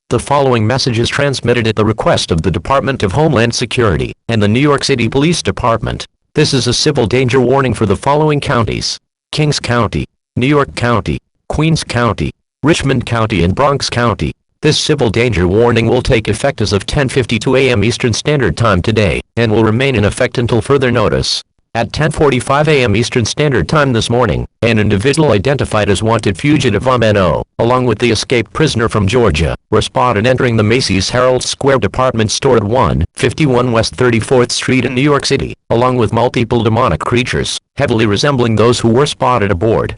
The following message is transmitted at the request of the Department of Homeland Security and the New York City Police Department. This is a civil danger warning for the following counties: Kings County, New York County, Queens County, Richmond County, and Bronx County. This civil danger warning will take effect as of 10:52 a.m. Eastern Standard Time today, and will remain in effect until further notice. At 10:45 a.m. Eastern Standard Time this morning, an individual identified as wanted fugitive MNO, along with the escaped prisoner from Georgia, were spotted entering the Macy's Herald Square department store at 151 West 34th Street in New York City, along with multiple demonic creatures, heavily resembling those who were spotted aboard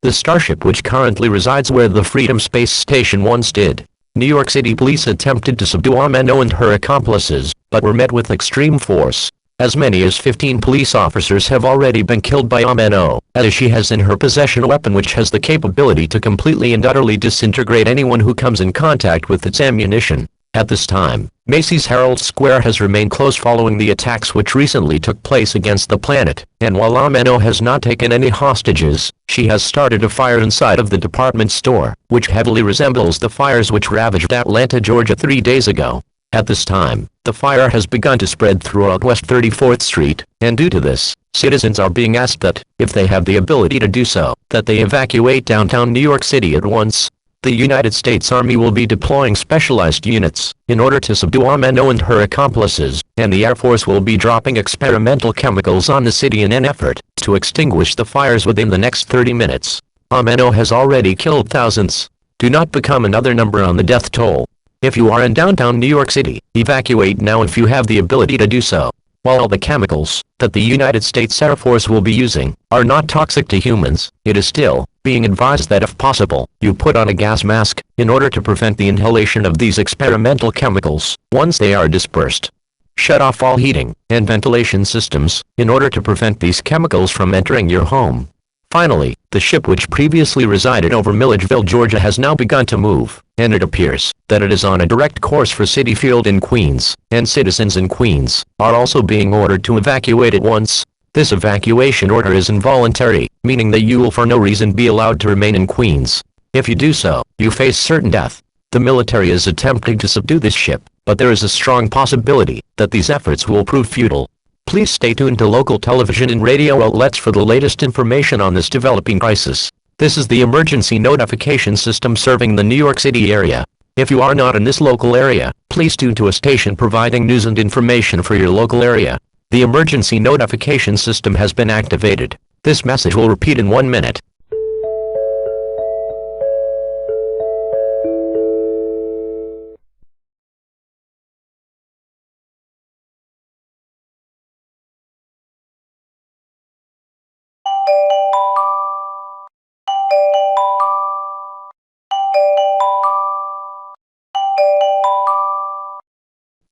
the starship, which currently resides where the Freedom Space Station once did. New York City police attempted to subdue MNO and her accomplices, but were met with extreme force. As many as 15 police officers have already been killed by MNO, as she has in her possession a weapon which has the capability to completely and utterly disintegrate anyone who comes in contact with its ammunition. At this time, Macy's Herald Square has remained closed following the attacks which recently took place against the planet, and while MNO has not taken any hostages, she has started a fire inside of the department store, which heavily resembles the fires which ravaged Atlanta, Georgia 3 days ago. At this time, the fire has begun to spread throughout West 34th Street, and due to this, citizens are being asked that, if they have the ability to do so, that they evacuate downtown New York City at once. The United States Army will be deploying specialized units in order to subdue MNO and her accomplices, and the Air Force will be dropping experimental chemicals on the city in an effort to extinguish the fires within the next 30 minutes. MNO has already killed thousands. Do not become another number on the death toll. If you are in downtown New York City, evacuate now if you have the ability to do so. While the chemicals that the United States Air Force will be using are not toxic to humans, it is still being advised that if possible, you put on a gas mask in order to prevent the inhalation of these experimental chemicals once they are dispersed. Shut off all heating and ventilation systems in order to prevent these chemicals from entering your home. Finally, the ship which previously resided over Milledgeville, Georgia has now begun to move, and it appears that it is on a direct course for Citi Field in Queens, and citizens in Queens are also being ordered to evacuate at once. This evacuation order is involuntary, meaning that you will for no reason be allowed to remain in Queens. If you do so, you face certain death. The military is attempting to subdue this ship, but there is a strong possibility that these efforts will prove futile. Please stay tuned to local television and radio outlets for the latest information on this developing crisis. This is the emergency notification system serving the New York City area. If you are not in this local area, please tune to a station providing news and information for your local area. The emergency notification system has been activated. This message will repeat in 1 minute.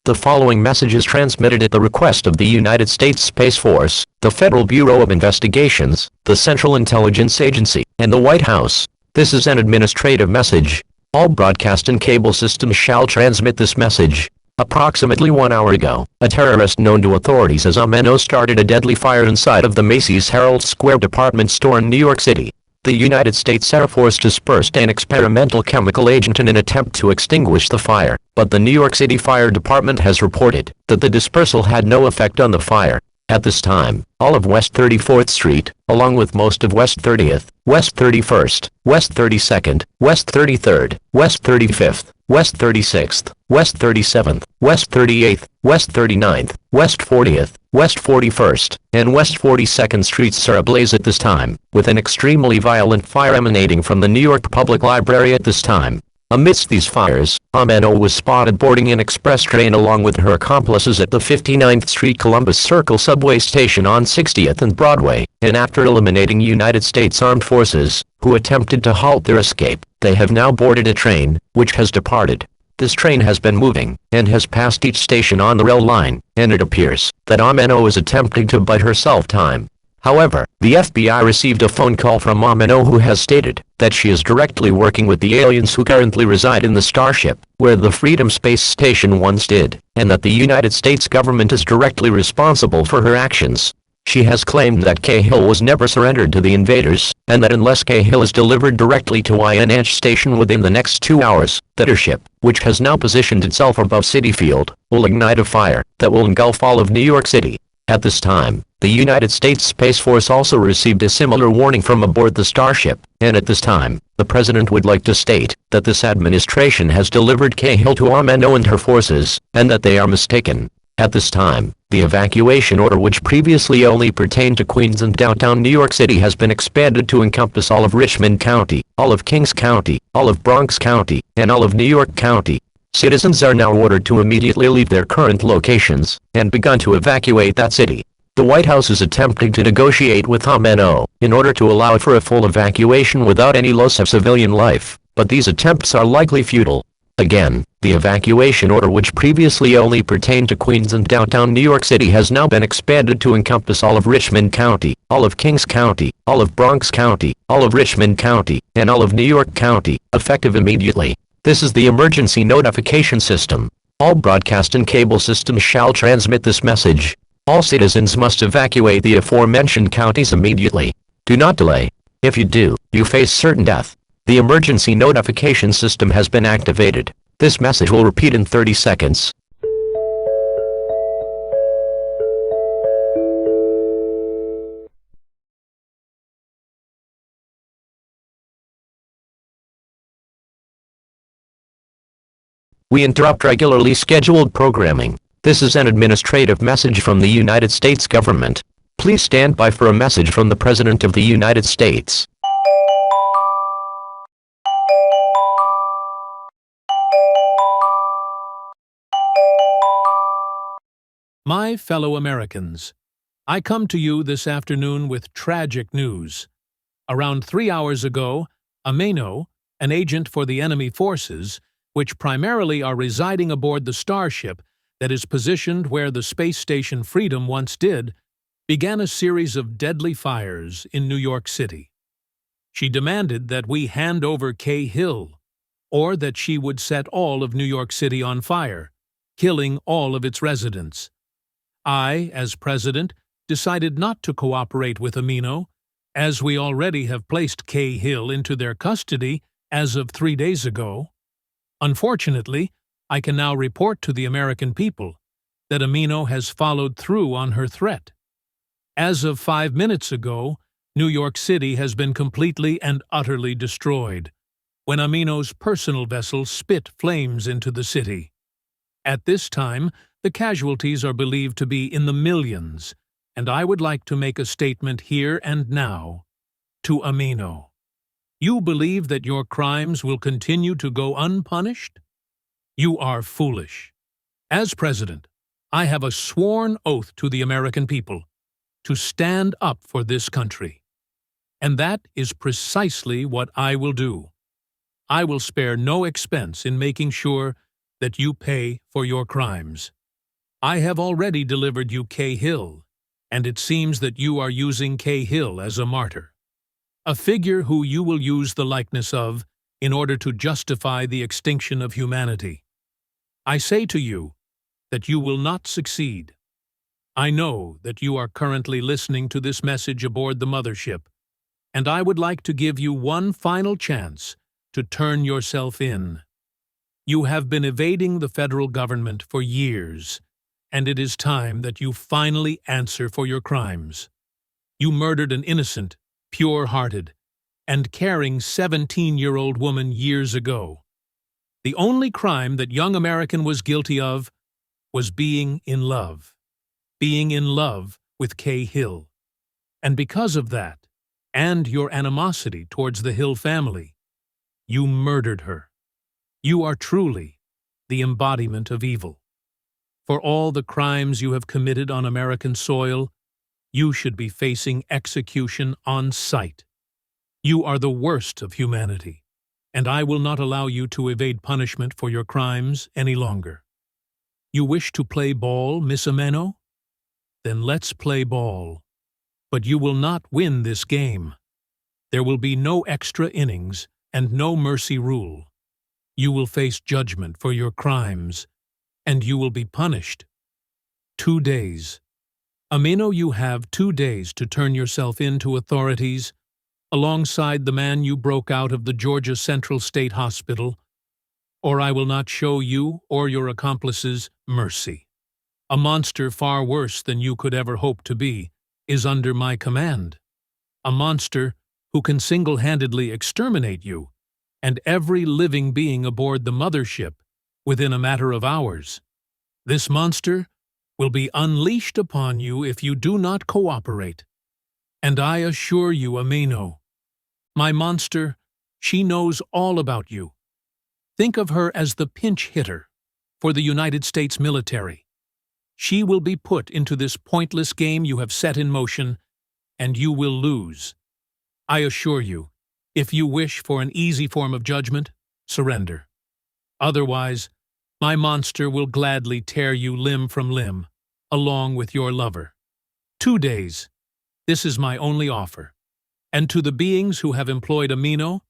The following message is transmitted at the request of the United States Space Force, the Federal Bureau of Investigations, the Central Intelligence Agency, and the White House. This is an administrative message. All broadcast and cable systems shall transmit this message. Approximately 1 hour ago, a terrorist known to authorities as Cameo started a deadly fire inside of the Macy's Herald Square department store in New York City. The United States Air Force dispersed an experimental chemical agent in an attempt to extinguish the fire, but the New York City Fire Department has reported that the dispersal had no effect on the fire. At this time, all of West 34th Street, along with most of West 30th, West 31st, West 32nd, West 33rd, West 35th, West 36th, West 37th, West 38th, West 39th, West 40th, West 41st, and West 42nd Streets are ablaze at this time, with an extremely violent fire emanating from the New York Public Library at this time. Amidst these fires, Cameo was spotted boarding an express train along with her accomplices at the 59th Street Columbus Circle subway station on 60th and Broadway, and after eliminating United States Armed Forces, who attempted to halt their escape, they have now boarded a train, which has departed. This train has been moving, and has passed each station on the rail line, and it appears that Cameo is attempting to bite herself time. However, the FBI received a phone call from Cameo who has stated that she is directly working with the aliens who currently reside in the Starship, where the Freedom Space Station once did, and that the United States government is directly responsible for her actions. She has claimed that Cahill was never surrendered to the invaders, and that unless Cahill is delivered directly to INH Station within the next 2 hours, that her ship, which has now positioned itself above Citi Field, will ignite a fire that will engulf all of New York City. At this time, the United States Space Force also received a similar warning from aboard the Starship, and at this time, the President would like to state that this administration has delivered Cahill to Cameo and her forces, and that they are mistaken. At this time, the evacuation order, which previously only pertained to Queens and downtown New York City, has been expanded to encompass all of Richmond County, all of Kings County, all of Bronx County, and all of New York County. Citizens are now ordered to immediately leave their current locations, and begun to evacuate that city. The White House is attempting to negotiate with Cameo in order to allow for a full evacuation without any loss of civilian life, but these attempts are likely futile. Again, the evacuation order, which previously only pertained to Queens and downtown New York City, has now been expanded to encompass all of Richmond County, all of Kings County, all of Bronx County, all of Richmond County, and all of New York County, effective immediately. This is the emergency notification system. All broadcast and cable systems shall transmit this message. All citizens must evacuate the aforementioned counties immediately. Do not delay. If you do, you face certain death. The emergency notification system has been activated. This message will repeat in 30 seconds. We interrupt regularly scheduled programming. This is an administrative message from the United States government. Please stand by for a message from the President of the United States. My fellow Americans, I come to you this afternoon with tragic news. Around 3 hours ago, Cameo, an agent for the enemy forces, which primarily are residing aboard the Starship that is positioned where the space station Freedom once did, began a series of deadly fires in New York City. She demanded that we hand over Cahill, or that she would set all of New York City on fire, killing all of its residents. I, as president, decided not to cooperate with Cameo, as we already have placed Cahill into their custody as of 3 days ago. Unfortunately, I can now report to the American people that Cameo has followed through on her threat. As of 5 minutes ago, New York City has been completely and utterly destroyed, when Cameo's personal vessel spit flames into the city. At this time, The casualties are believed to be in the millions, and I would like to make a statement here and now to Amino. You believe that your crimes will continue to go unpunished? You are foolish. As president, I have a sworn oath to the American people to stand up for this country. And that is precisely what I will do. I will spare no expense in making sure that you pay for your crimes. I have already delivered you Cahill, and it seems that you are using Cahill as a martyr, a figure who you will use the likeness of in order to justify the extinction of humanity. I say to you that you will not succeed. I know that you are currently listening to this message aboard the mothership, and I would like to give you one final chance to turn yourself in. You have been evading the federal government for years, and it is time that you finally answer for your crimes. You murdered an innocent, pure-hearted, and caring 17-year-old woman years ago. The only crime that young American was guilty of was being in love with Kay Hill. And because of that, and your animosity towards the Hill family, you murdered her. You are truly the embodiment of evil. For all the crimes you have committed on American soil, you should be facing execution on sight. You are the worst of humanity, and I will not allow you to evade punishment for your crimes any longer. You wish to play ball, Miss Ameno? Then let's play ball. But you will not win this game. There will be no extra innings and no mercy rule. You will face judgment for your crimes, and you will be punished. 2 days. Ameno, you have 2 days to turn yourself in to authorities, alongside the man you broke out of the Georgia Central State Hospital, or I will not show you or your accomplices mercy. A monster far worse than you could ever hope to be is under my command. A monster who can single-handedly exterminate you and every living being aboard the mothership within a matter of hours. This monster will be unleashed upon you if you do not cooperate. And I assure you, Ameno, my monster, she knows all about you. Think of her as the pinch hitter for the United States military. She will be put into this pointless game you have set in motion, and you will lose. I assure you, if you wish for an easy form of judgment, surrender. Otherwise, my monster will gladly tear you limb from limb, along with your lover. 2 days. This is my only offer. And to the beings who have employed Ameno,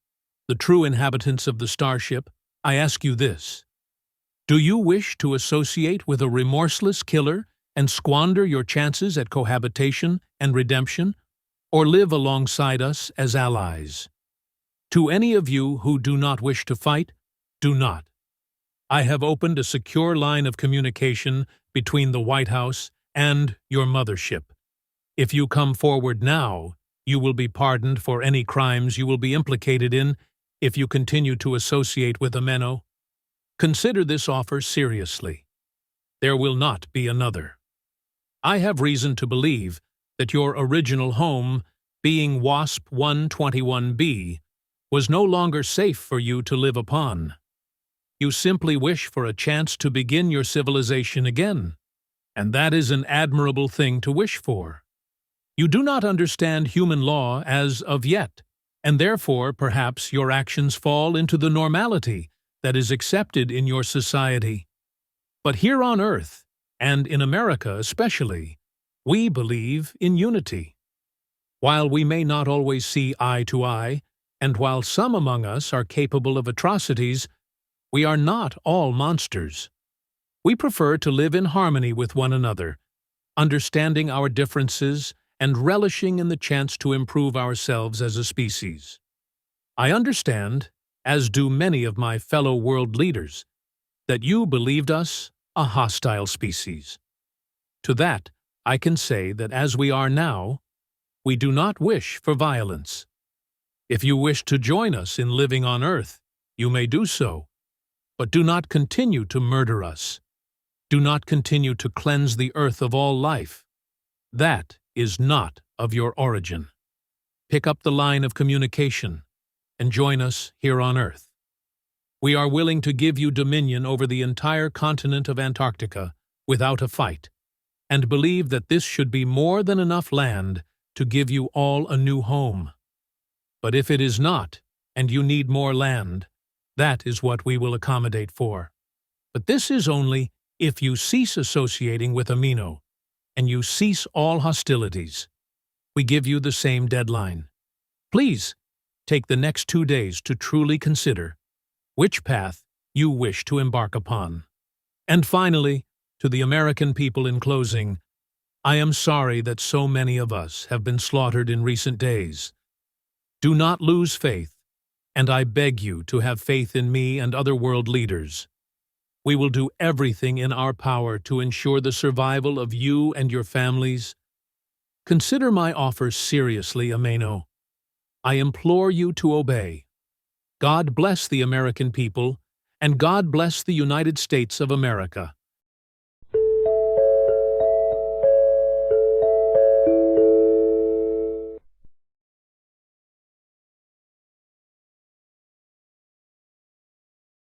the true inhabitants of the starship, I ask you this. Do you wish to associate with a remorseless killer and squander your chances at cohabitation and redemption, or live alongside us as allies? To any of you who do not wish to fight, do not. I have opened a secure line of communication between the White House and your mothership. If you come forward now, you will be pardoned for any crimes you will be implicated in if you continue to associate with Ameno. Consider this offer seriously. There will not be another. I have reason to believe that your original home, being WASP 121B, was no longer safe for you to live upon. You simply wish for a chance to begin your civilization again, and that is an admirable thing to wish for. You do not understand human law as of yet, and therefore perhaps your actions fall into the normality that is accepted in your society. But here on Earth, and in America especially, we believe in unity. While we may not always see eye to eye, and while some among us are capable of atrocities, we are not all monsters. We prefer to live in harmony with one another, understanding our differences and relishing in the chance to improve ourselves as a species. I understand, as do many of my fellow world leaders, that you believed us a hostile species. To that, I can say that as we are now, we do not wish for violence. If you wish to join us in living on Earth, you may do so, but do not continue to murder us. Do not continue to cleanse the earth of all life. That is not of your origin. Pick up the line of communication and join us here on Earth. We are willing to give you dominion over the entire continent of Antarctica without a fight, and believe that this should be more than enough land to give you all a new home. But if it is not, and you need more land, that is what we will accommodate for. But this is only if you cease associating with Amino, and you cease all hostilities. We give you the same deadline. Please, take the next 2 days to truly consider which path you wish to embark upon. And finally, to the American people in closing, I am sorry that so many of us have been slaughtered in recent days. Do not lose faith, and I beg you to have faith in me and other world leaders. We will do everything in our power to ensure the survival of you and your families. Consider my offer seriously, Ameno. I implore you to obey. God bless the American people, and God bless the United States of America.